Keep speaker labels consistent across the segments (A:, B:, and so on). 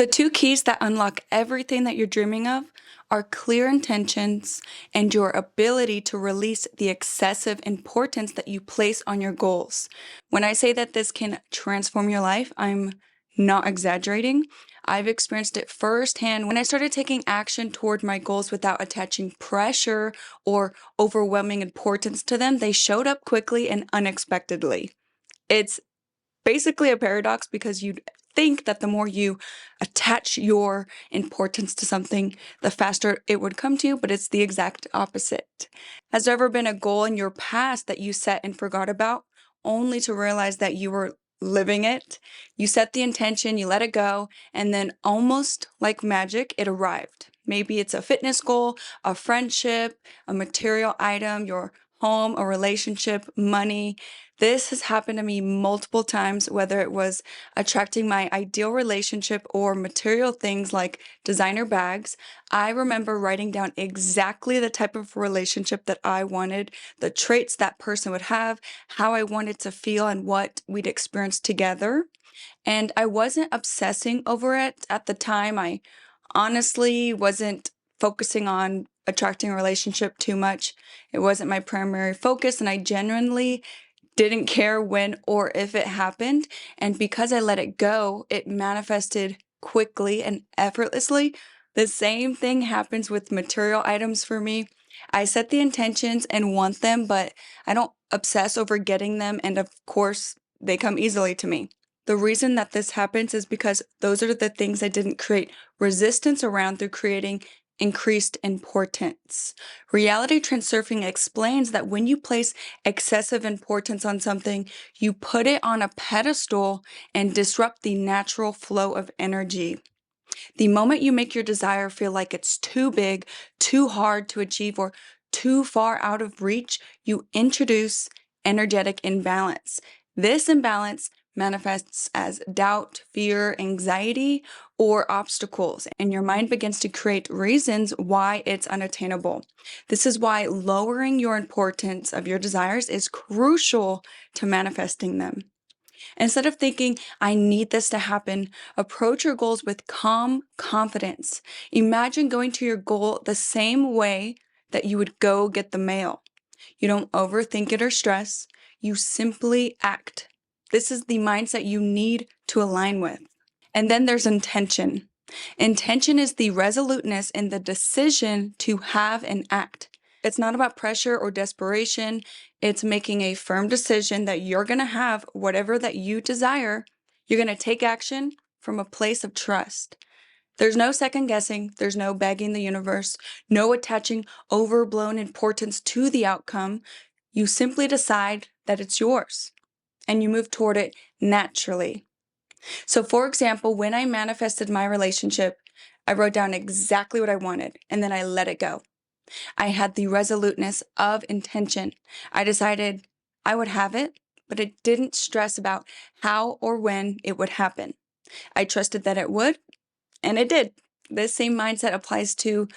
A: The two keys that unlock everything that you're dreaming of are clear intentions and your ability to release the excessive importance that you place on your goals. When I say that this can transform your life, I'm not exaggerating. I've experienced it firsthand when I started taking action toward my goals without attaching pressure or overwhelming importance to them. They showed up quickly and unexpectedly. It's basically a paradox because you'd think that the more you attach your importance to something, the faster it would come to you, but it's the exact opposite. Has there ever been a goal in your past that you set and forgot about, only to realize that you were living it? You set the intention, you let it go, and then almost like magic, it arrived. Maybe it's a fitness goal, a friendship, a material item, your home, a relationship, money. This has happened to me multiple times, whether it was attracting my ideal relationship or material things like designer bags. I remember writing down exactly the type of relationship that I wanted, the traits that person would have, how I wanted to feel, and what we'd experience together. And I wasn't obsessing over it at the time. I honestly wasn't focusing on attracting a relationship too much. It wasn't my primary focus, and I genuinely didn't care when or if it happened. And because I let it go, it manifested quickly and effortlessly. The same thing happens with material items for me. I set the intentions and want them, but I don't obsess over getting them. And of course, they come easily to me. The reason that this happens is because those are the things I didn't create resistance around through creating increased importance. Reality transurfing explains that when you place excessive importance on something, you put it on a pedestal and disrupt the natural flow of energy. The moment you make your desire feel like it's too big, too hard to achieve, or too far out of reach, you introduce energetic imbalance. This imbalance manifests as doubt, fear, anxiety, or obstacles, and your mind begins to create reasons why it's unattainable. This is why lowering your importance of your desires is crucial to manifesting them. Instead of thinking, I need this to happen, approach your goals with calm confidence. Imagine going to your goal the same way that you would go get the mail. You don't overthink it or stress, you simply act. This is the mindset you need to align with. And then there's intention. Intention is the resoluteness in the decision to have and act. It's not about pressure or desperation. It's making a firm decision that you're going to have whatever that you desire. You're going to take action from a place of trust. There's no second guessing. There's no begging the universe, no attaching overblown importance to the outcome. You simply decide that it's yours and you move toward it naturally. So, for example, when I manifested my relationship, I wrote down exactly what I wanted and then I let it go. I had the resoluteness of intention. I decided I would have it, but I didn't stress about how or when it would happen. I trusted that it would, and it did. This same mindset applies to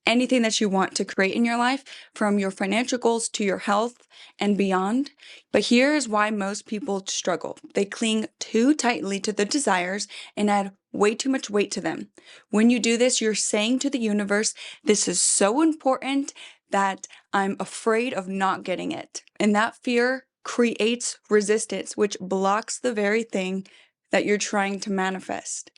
A: anything that you want to create in your life, from your financial goals to your health and beyond. But here is why most people struggle. They cling too tightly to the desires and add way too much weight to them. When you do this, you're saying to the universe, this is so important that I'm afraid of not getting it. And that fear creates resistance, which blocks the very thing that you're trying to manifest.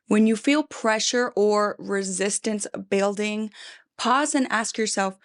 A: When you feel pressure or resistance building, pause and ask yourself,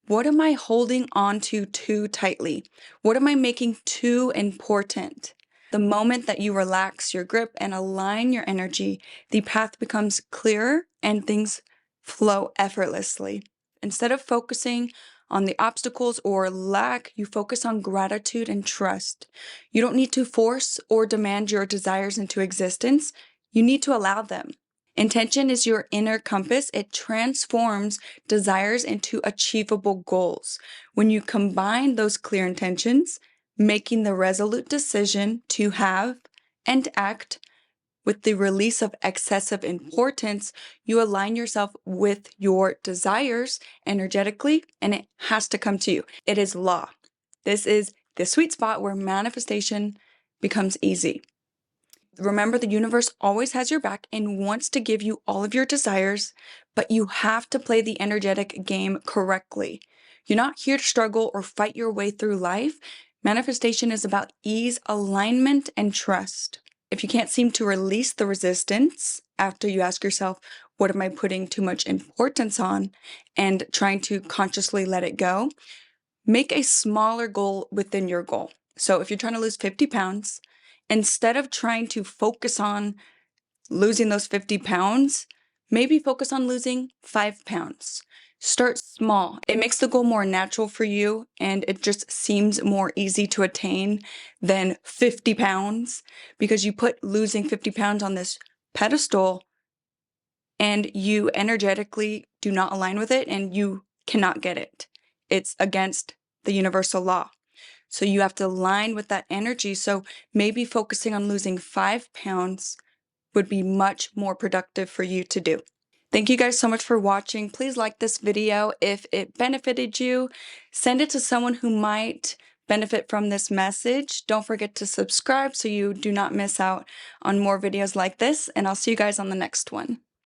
A: what am I holding on to too tightly? What am I making too important? The moment that you relax your grip and align your energy, the path becomes clearer and things flow effortlessly. Instead of focusing on the obstacles or lack, you focus on gratitude and trust. You don't need to force or demand your desires into existence. You need to allow them. Intention is your inner compass. It transforms desires into achievable goals. When you combine those clear intentions, making the resolute decision to have and act with the release of excessive importance, you align yourself with your desires energetically, and it has to come to you. It is law. This is the sweet spot where manifestation becomes easy. Remember, the universe always has your back and wants to give you all of your desires, but you have to play the energetic game correctly. You're not here to struggle or fight your way through life. Manifestation is about ease, alignment, and trust. If you can't seem to release the resistance after you ask yourself, what am I putting too much importance on, and trying to consciously let it go, make a smaller goal within your goal. So if you're trying to lose 50 pounds, instead of trying to focus on losing those 50 pounds, maybe focus on losing 5 pounds. Start small. It makes the goal more natural for you, and it just seems more easy to attain than 50 pounds, because you put losing 50 pounds on this pedestal and you energetically do not align with it and you cannot get it. It's against the universal law. So you have to align with that energy. So maybe focusing on losing 5 pounds would be much more productive for you to do. Thank you guys so much for watching. Please like this video if it benefited you. Send it to someone who might benefit from this message. Don't forget to subscribe so you do not miss out on more videos like this, and I'll see you guys on the next one.